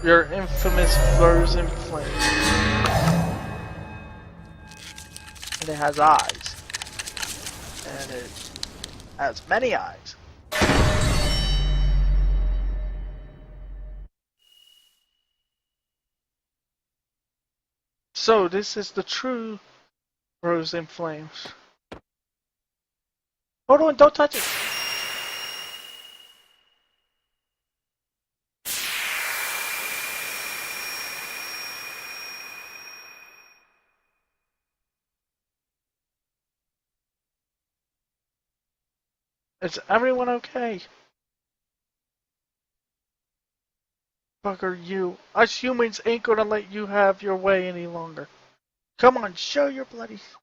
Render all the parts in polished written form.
Your infamous frozen flame. And it has eyes. And it has many eyes. So this is the true frozen flames. Hold on, don't touch it! Is everyone okay? Fuck are you? Us humans ain't gonna let you have your way any longer. Come on, show your bloody self.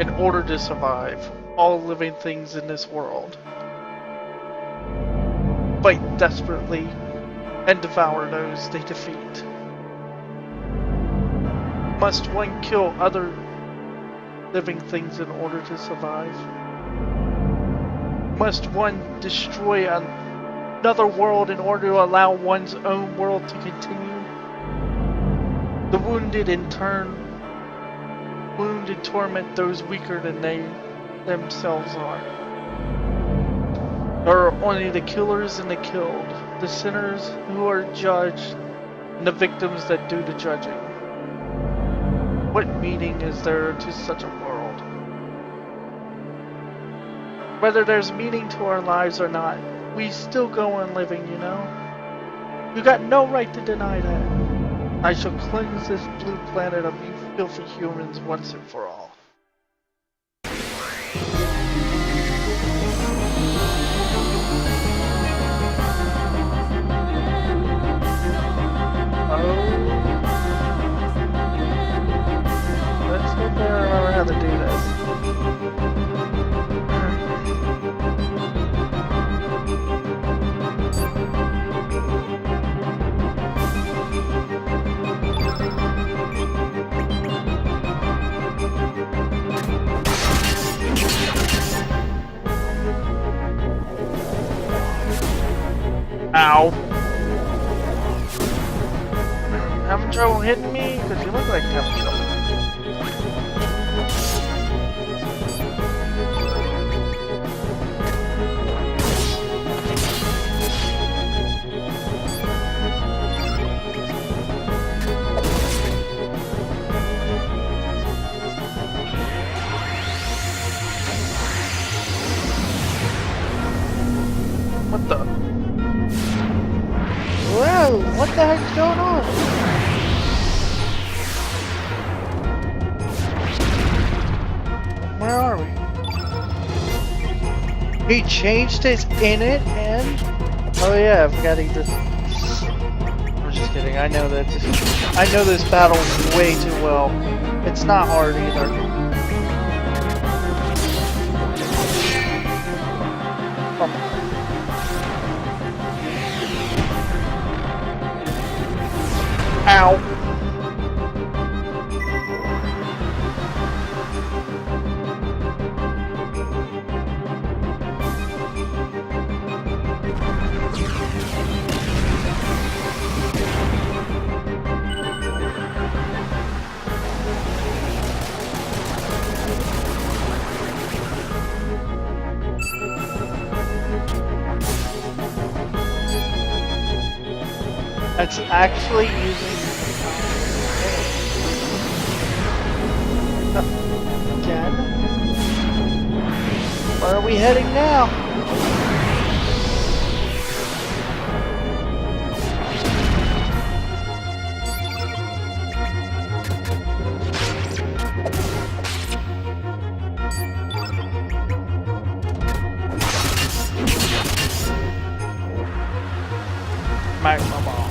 In order to survive, all living things in this world fight desperately and devour those they defeat. Must one kill other living things in order to survive? Must one destroy another world in order to allow one's own world to continue? The wounded in turn wound and torment those weaker than they themselves are. There are only the killers and the killed, the sinners who are judged, and the victims that do the judging. What meaning is there to such a world? Whether there's meaning to our lives or not, we still go on living, you know? You got no right to deny that. I shall cleanse this blue planet of you filthy humans once and for all. Let's hope I remember how to do this. Ow. Having trouble hitting me? Because you look like you have trouble. What the? Whoa, what the heck's going on? Where are we? He changed his in it and... Oh yeah, I forgot he just... I'm just kidding, I know that I know this battle way too well. It's not hard either. Ow. It's actually using again. Where are we heading now? Magma ball.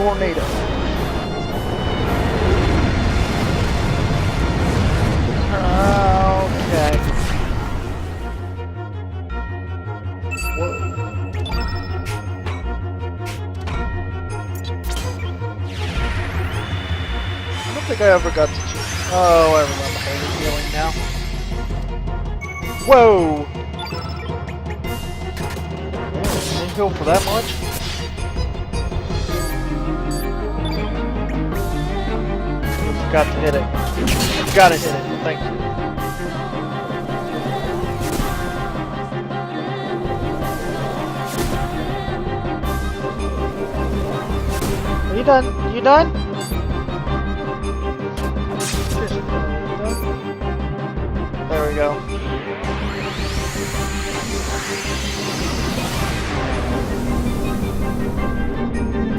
tornado. Okay. Whoa. I don't think I ever got to choose. Oh, I remember how you're feeling now. Whoa! Didn't heal for that much? Forgot to hit it. Gotta hit it. Thank you. Are you done? You done? There we go.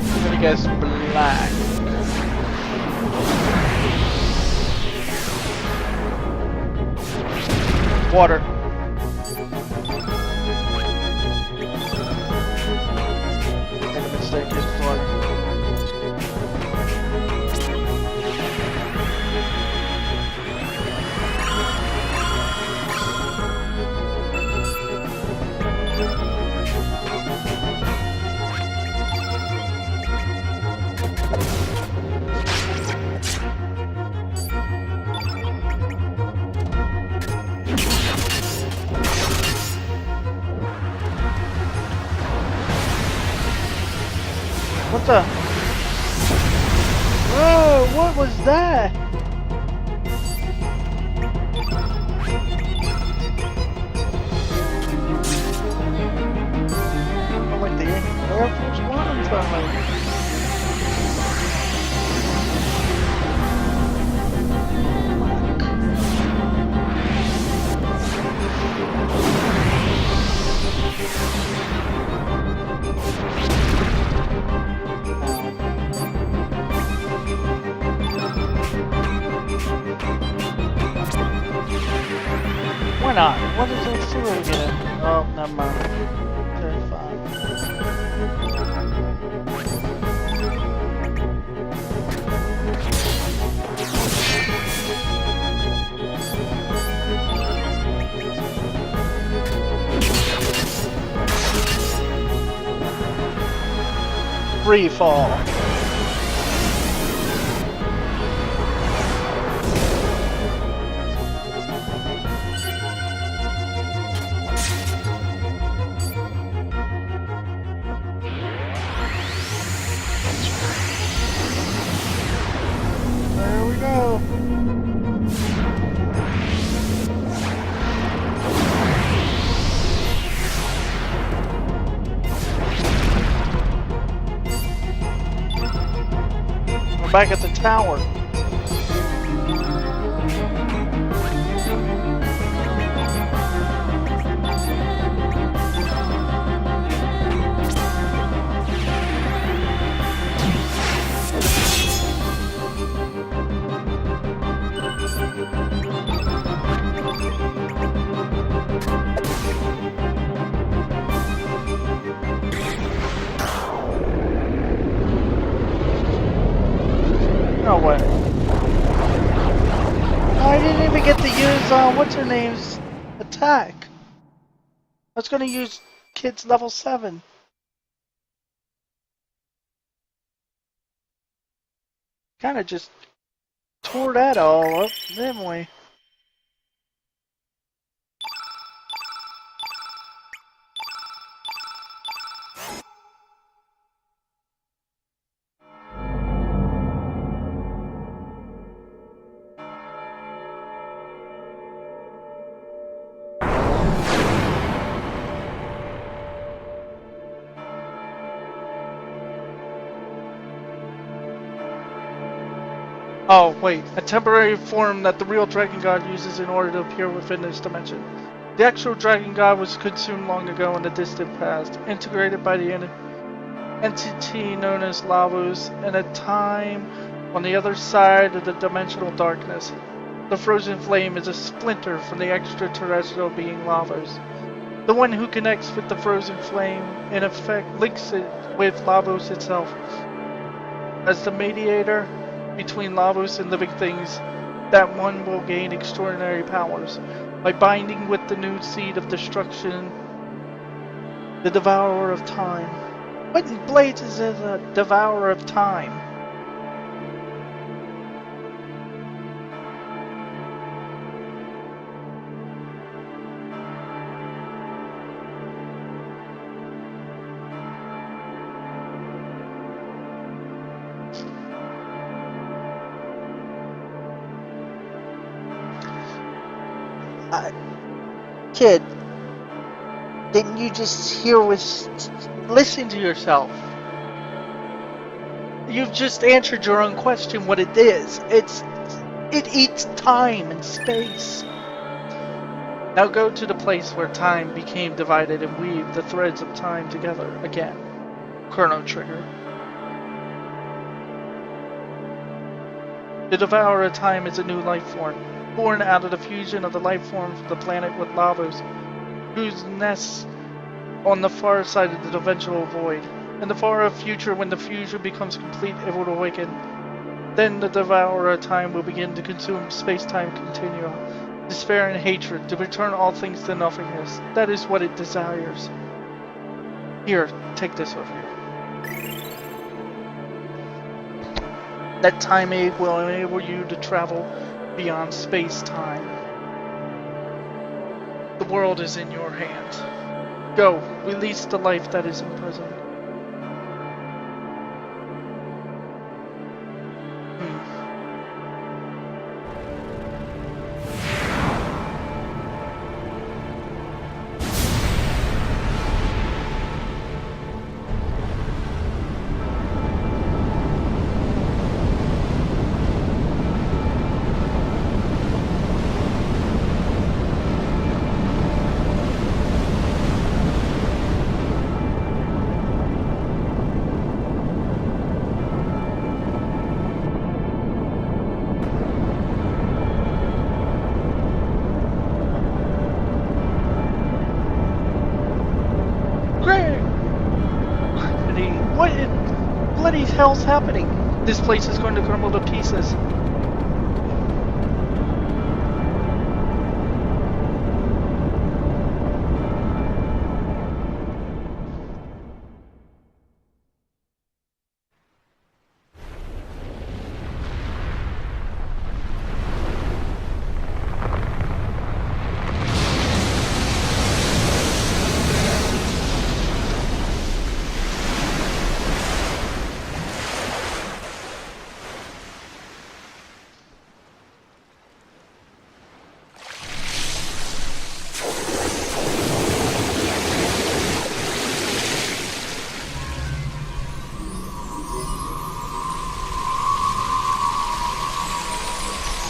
I'm gonna guess black. Water. Made a mistake, it's water. What the? Whoa, what was that? I'm like the Air Force One or something. Why not? What is it? See what we get in. Oh, never mind. Okay, fine. Free fall. There we go. We're back at the tower. No way. I didn't even get to use, what's her name's attack. I was gonna use Kid's level 7. Kinda just tore that all up, didn't we? Oh, wait. A temporary form that the real Dragon God uses in order to appear within this dimension. The actual Dragon God was consumed long ago in the distant past, integrated by the entity known as Lavos in a time on the other side of the dimensional darkness. The frozen flame is a splinter from the extraterrestrial being Lavos. The one who connects with the frozen flame, in effect, links it with Lavos itself. As the mediator between Lavos and living things, that one will gain extraordinary powers. By binding with the new seed of destruction, the devourer of time. What in blazes is a devourer of time? Kid, didn't you just hear what... Listen to yourself. You've just answered your own question what it is. It eats time and space. Now go to the place where time became divided and weave the threads of time together again. Chrono Trigger. The Devourer of Time is a new life form, born out of the fusion of the life form from the planet with Lavos, whose nests on the far side of the eventual void. In the far off future, when the fusion becomes complete, it will awaken. Then the Devourer of Time will begin to consume space-time continuum, despair and hatred, to return all things to nothingness. That is what it desires. Here, take this with you. That time egg will enable you to travel beyond space-time. The world is in your hands. Go, release the life that is imprisoned. What the hell's happening? This place is going to crumble to pieces.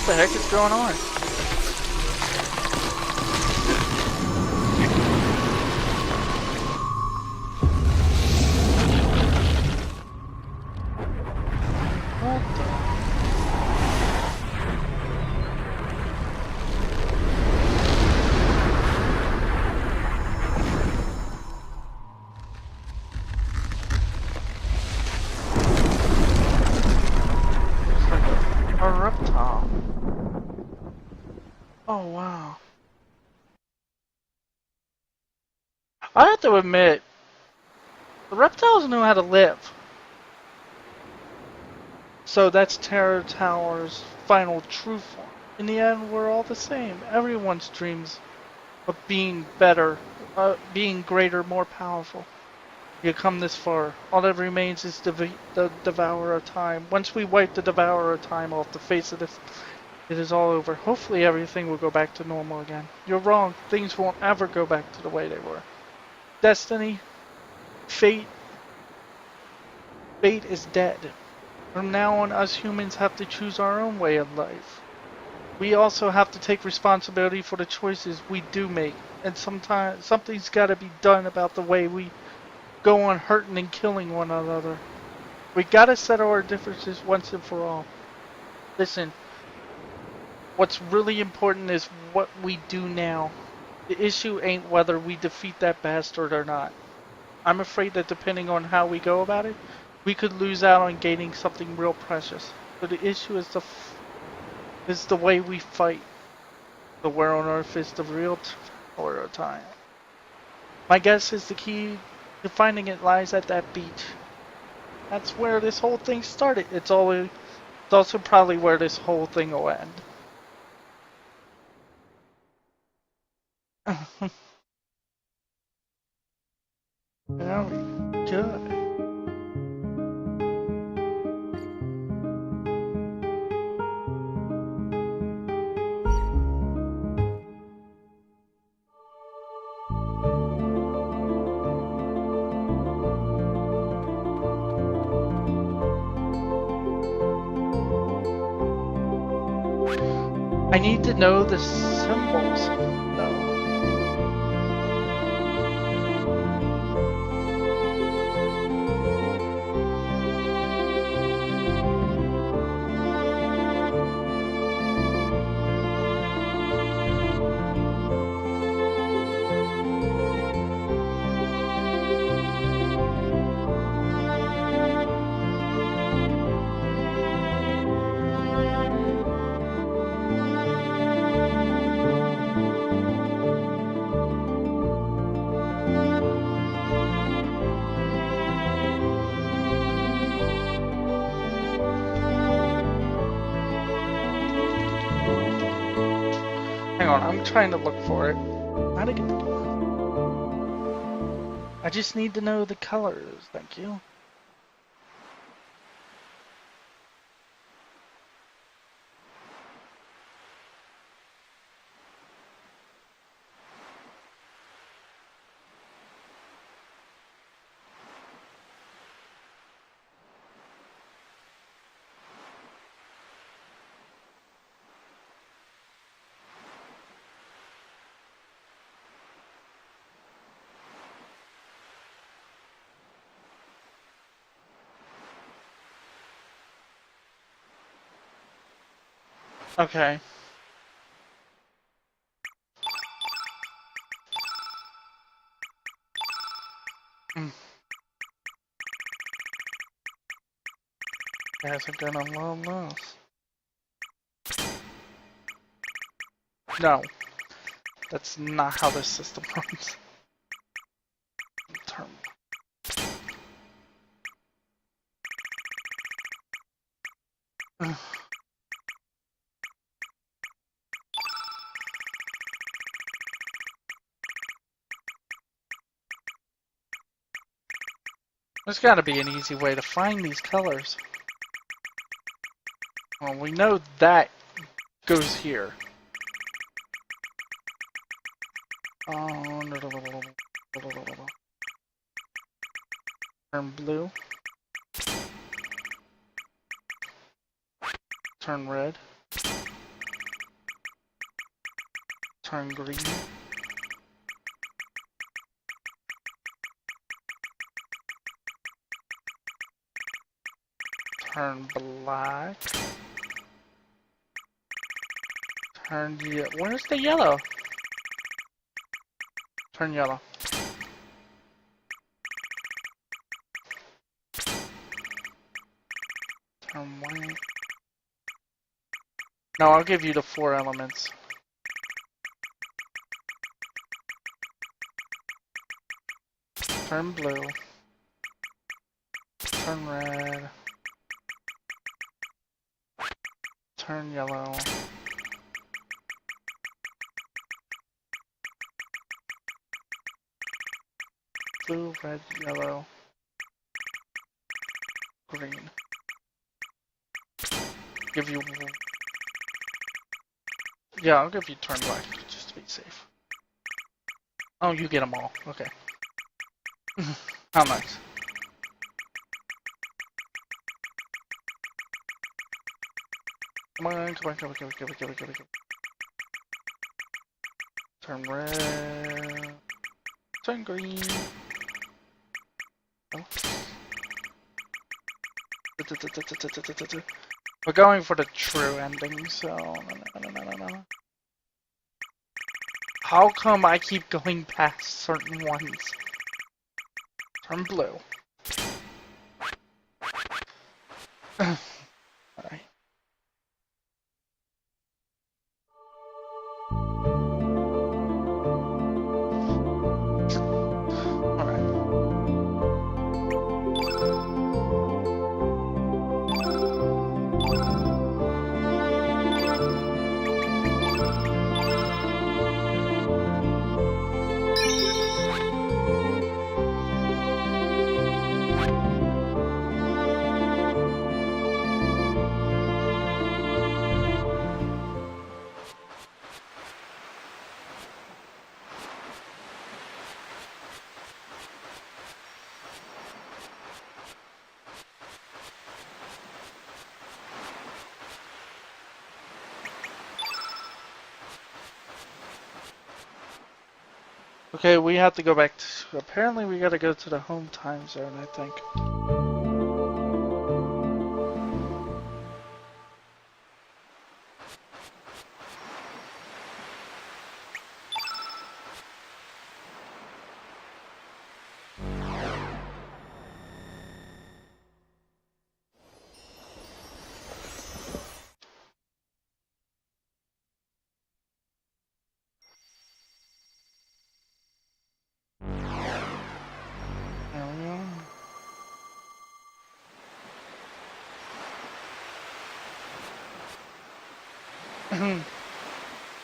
What the heck is going on? What the? Looks like a reptile. Oh, wow. I have to admit, the reptiles know how to live. So that's Terror Tower's final true form. In the end, we're all the same. Everyone's dreams of being better, being greater, more powerful. You come this far. All that remains is the Devourer of Time. Once we wipe the Devourer of Time off the face of this, it is all over. Hopefully everything will go back to normal again. You're wrong. Things won't ever go back to the way they were. Destiny, fate is dead. From now on, us humans have to choose our own way of life. We also have to take responsibility for the choices we do make. And sometimes something's got to be done about the way we go on hurting and killing one another. We got to settle our differences once and for all. Listen. What's really important is what we do now. The issue ain't whether we defeat that bastard or not. I'm afraid that depending on how we go about it, we could lose out on gaining something real precious. So the issue is the way we fight. The where on earth is the real tower of time. My guess is the key to finding it lies at that beach. That's where this whole thing started. It's also probably where this whole thing will end. Very good. I need to know the symbols, though. Hang on, I'm trying to look for it. How to get the door? I just need to know the colors, thank you. Okay. Guys are gonna love this. No. That's not how this system runs. Term. There's gotta be an easy way to find these colors. Well, we know that goes here. Turn blue. Turn red. Turn green. Turn black. Turn yellow. Where's the yellow? Turn yellow. Turn white. No, I'll give you the 4 elements. Turn blue. Turn red. Turn yellow. Blue, red, yellow, green. Give you... Yeah, I'll give you turn black, just to be safe. Oh, you get them all. Okay. How nice. Come on, come on, come on, come on, come on, come on, come on. Turn red. Turn green. Oh. We're going for the true ending, so no. How come I keep going past certain ones? Turn blue. Alright. Okay, we have to go back to... Apparently we gotta go to the home time zone, I think. There we go.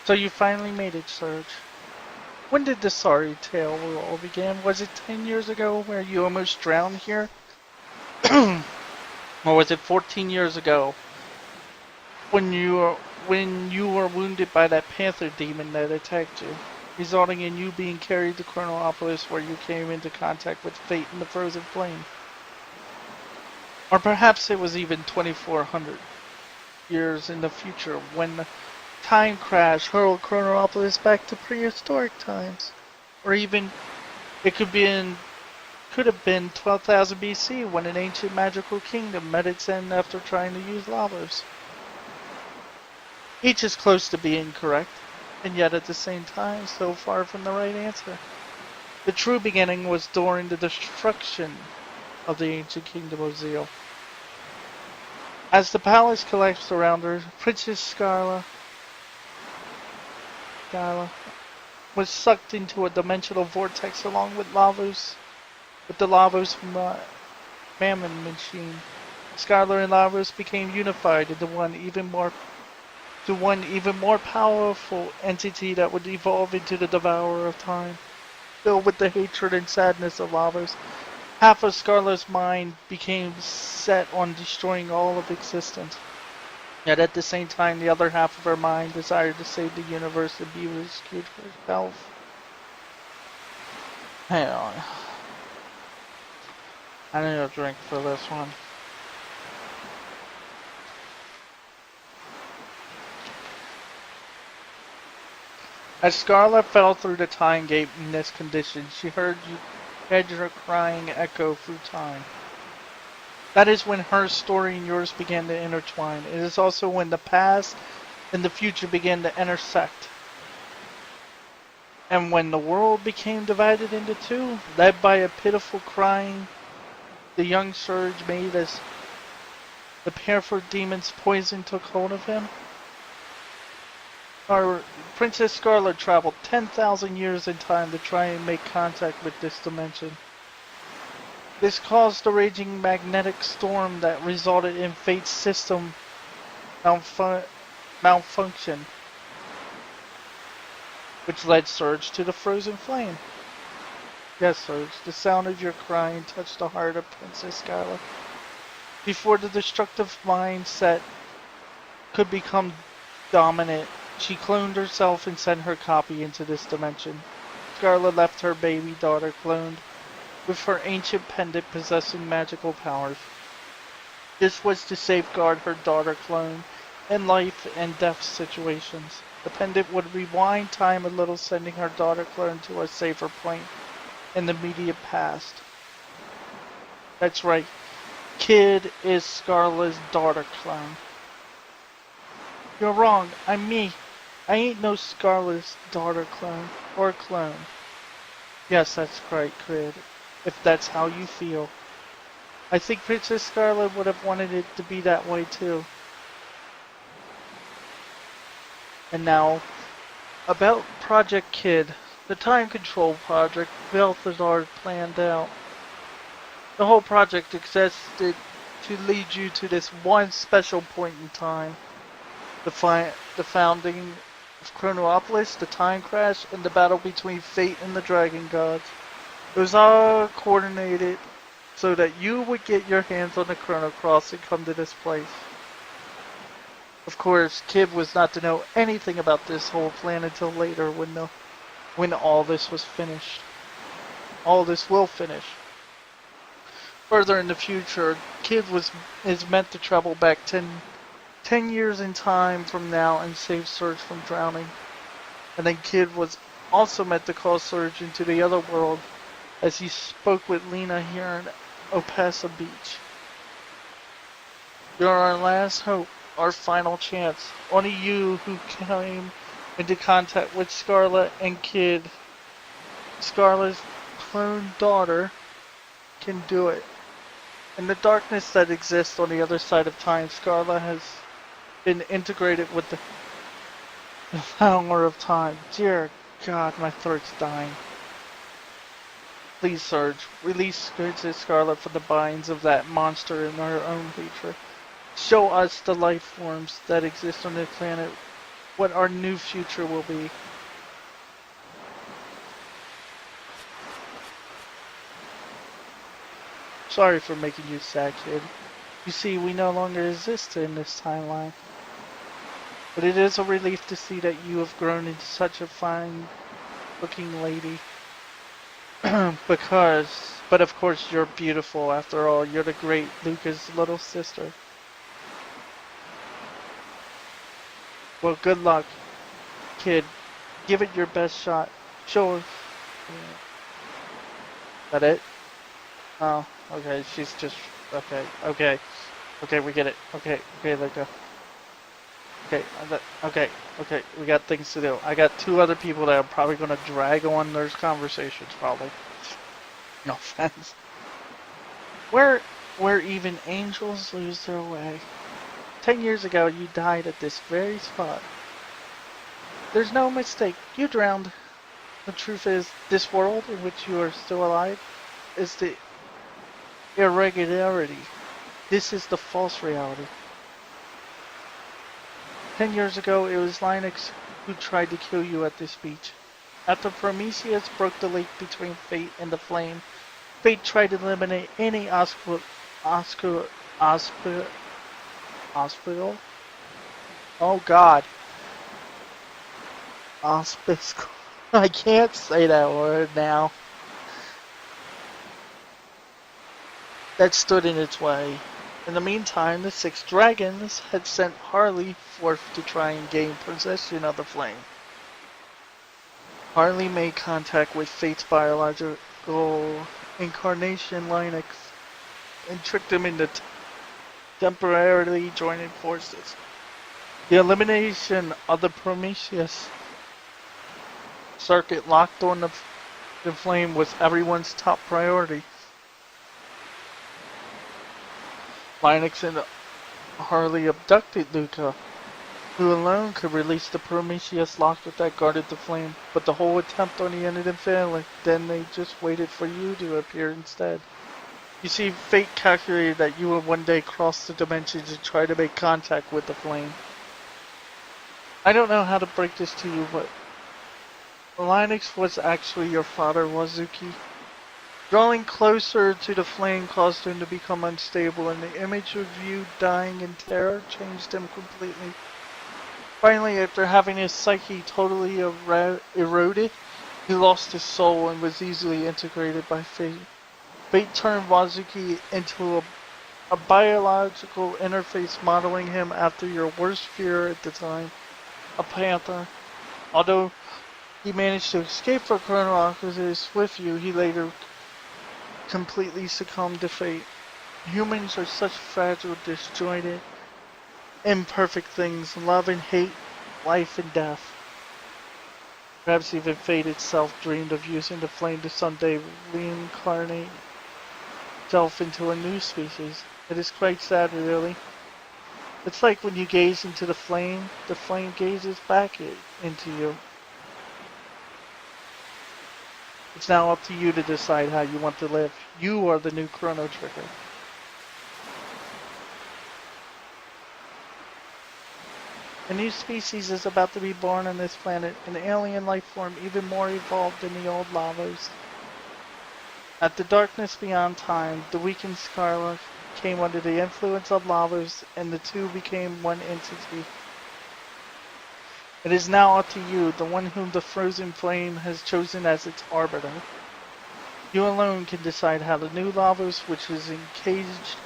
So you finally made it, Serge. When did the sorry tale all begin? Was it 10 years ago where you almost drowned here? Or was it 14 years ago when you were wounded by that panther demon that attacked you, resulting in you being carried to Chronopolis where you came into contact with fate in the frozen flame? Or perhaps it was even 2400 years in the future when the time crash hurled Chronopolis back to prehistoric times. Or even it could have been 12,000 BC when an ancient magical kingdom met its end after trying to use lavas. Each is close to being correct, and yet at the same time so far from the right answer. The true beginning was during the destruction of the ancient kingdom of Zeal. As the palace collapsed around her, Princess Scarla was sucked into a dimensional vortex along with the Lavos Mammon machine. Scarla and Lavos became unified into one even more powerful entity that would evolve into the Devourer of Time. Filled with the hatred and sadness of Lavos, half of Scarla's mind became set on destroying all of existence. Yet at the same time, the other half of her mind desired to save the universe and be rescued herself. Hang on. I need a drink for this one. As Scarlet fell through the time gate in this condition, she heard her crying echo through time. That is when her story and yours began to intertwine. It is also when the past and the future began to intersect. And when the world became divided into two, led by a pitiful crying, the young Serge made as the Painful Demon's poison took hold of him. Our Princess Scarlet traveled 10,000 years in time to try and make contact with this dimension. This caused a raging magnetic storm that resulted in Fate's system malfunction, which led Serge to the frozen flame. Yes, Serge, the sound of your crying touched the heart of Princess Scarlet. Before the destructive mindset could become dominant, she cloned herself and sent her copy into this dimension. Scarlet left her baby daughter cloned, with her ancient pendant possessing magical powers. This was to safeguard her daughter clone in life and death situations. The pendant would rewind time a little, sending her daughter clone to a safer point in the immediate past. That's right. Kid is Scarlet's daughter clone. You're wrong. I'm me. I ain't no Scarlet's daughter clone or clone. Yes, that's right, Kid. If that's how you feel. I think Princess Scarlet would have wanted it to be that way too. And now, about Project Kid, the time control project Balthazar planned out. The whole project existed to lead you to this one special point in time. The founding of Chronopolis, the time crash, and the battle between Fate and the Dragon Gods. It was all coordinated so that you would get your hands on the Chrono Cross and come to this place. Of course, Kid was not to know anything about this whole plan until later when all this was finished. All this will finish. Further in the future, Kid is meant to travel back 10 years in time from now and save Serge from drowning. And then Kid was also meant to call Serge into the other world as he spoke with Lena here in Opasa Beach. You're our last hope, our final chance. Only you who came into contact with Scarlet and Kid, Scarlet's clone daughter, can do it. In the darkness that exists on the other side of time, Scarlet has been integrated with the power of time. Dear God, my throat's dying. Please, Serge, release Princess Scarlet from the binds of that monster in her own hatred. Show us the life forms that exist on this planet, what our new future will be. Sorry for making you sad, Kid. You see, we no longer exist in this timeline. But it is a relief to see that you have grown into such a fine-looking lady. But of course you're beautiful after all. You're the great Luca's little sister. Well, good luck, Kid. Give it your best shot. Show us. That it? Oh, okay. She's just okay. Okay, we get it. Okay, Luca. Okay, we got things to do. I got two other people that I'm probably gonna drag on their conversations, probably. No offense. Where even angels lose their way. 10 years ago, you died at this very spot. There's no mistake. You drowned. The truth is, this world in which you are still alive is the irregularity. This is the false reality. 10 years ago, it was Linux who tried to kill you at this beach. After Prometheus broke the link between Fate and the Flame, Fate tried to eliminate any hospital? Oh God. Auspice. I can't say that word now. That stood in its way. In the meantime, the Six Dragons had sent Harley forth to try and gain possession of the flame. Harley made contact with Fate's biological incarnation, Linux, and tricked him into temporarily joining forces. The elimination of the Prometheus circuit locked on the flame was everyone's top priority. Linux and Harley abducted Luca, who alone could release the Prometheus locket that guarded the flame, but the whole attempt only ended in failing. Then they just waited for you to appear instead. You see, Fate calculated that you would one day cross the dimensions and try to make contact with the flame. I don't know how to break this to you, but Linux was actually your father, Wazuki. Drawing closer to the flame caused him to become unstable, and the image of you dying in terror changed him completely. Finally, after having his psyche totally eroded, he lost his soul and was easily integrated by Fate. Fate turned Wazuki into a biological interface, modeling him after your worst fear at the time, a panther. Although he managed to escape from Chrono Cross with you, he later completely succumbed to Fate. Humans are such fragile, disjointed, imperfect things. Love and hate, life and death. Perhaps even Fate itself dreamed of using the flame to someday reincarnate itself into a new species. It is quite sad, really. It's like when you gaze into the flame gazes back into you. It's now up to you to decide how you want to live. You are the new Chrono Trigger. A new species is about to be born on this planet, an alien life form even more evolved than the old Lavos. At the darkness beyond time, the weakened Scarlet came under the influence of Lavos, and the two became one entity. It is now up to you, the one whom the frozen flame has chosen as its arbiter. You alone can decide how the new Lavos, which is encaged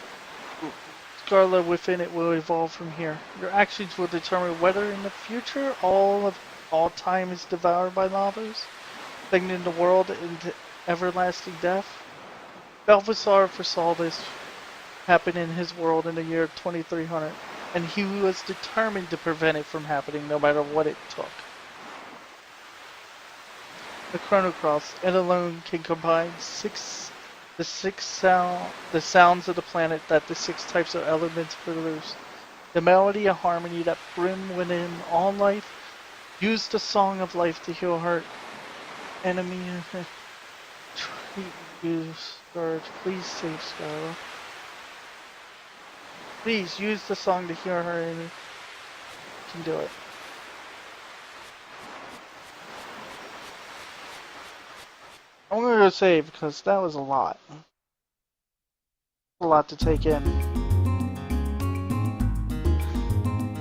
Scarlet within it, will evolve from here. Your actions will determine whether in the future all time is devoured by Lavos, plunging the world into everlasting death. Belvisar foresaw this happen in his world in the year 2300, and he was determined to prevent it from happening no matter what it took. The Chrono Cross, it alone can combine the sounds of the planet that the 6 types of elements produce. The melody and harmony that brim within all life. Use the song of life to heal her enemy. Use Serge. Please save Scarlet. Please use the song to heal her enemy. You can do it. I'm gonna go save because that was a lot. A lot to take in.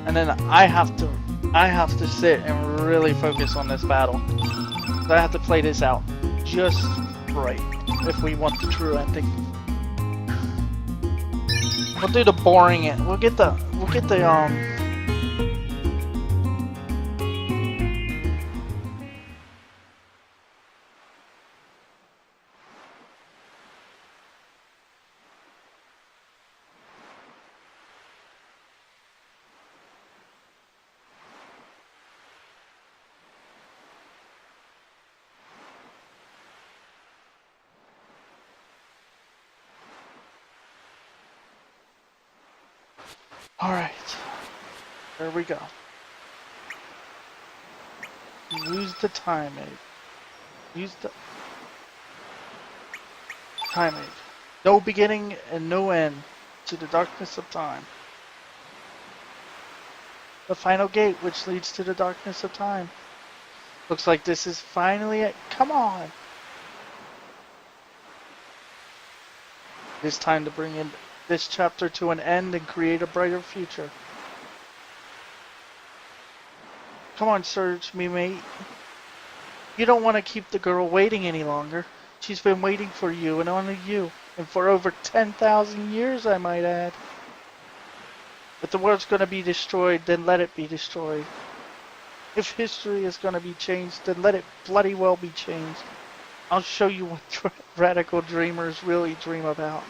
And then I have to sit and really focus on this battle. I have to play this out just right if we want the true ending. We'll do the boring end. We'll get the Alright. There we go. Use the time aid. Use the time aid. No beginning and no end to the darkness of time. The final gate which leads to the darkness of time. Looks like this is finally it. Come on! It's time to bring in this chapter to an end and create a brighter future. Come on, Serge, me mate. You don't want to keep the girl waiting any longer. She's been waiting for you and only you. And for over 10,000 years, I might add. If the world's going to be destroyed, then let it be destroyed. If history is going to be changed, then let it bloody well be changed. I'll show you what radical dreamers really dream about.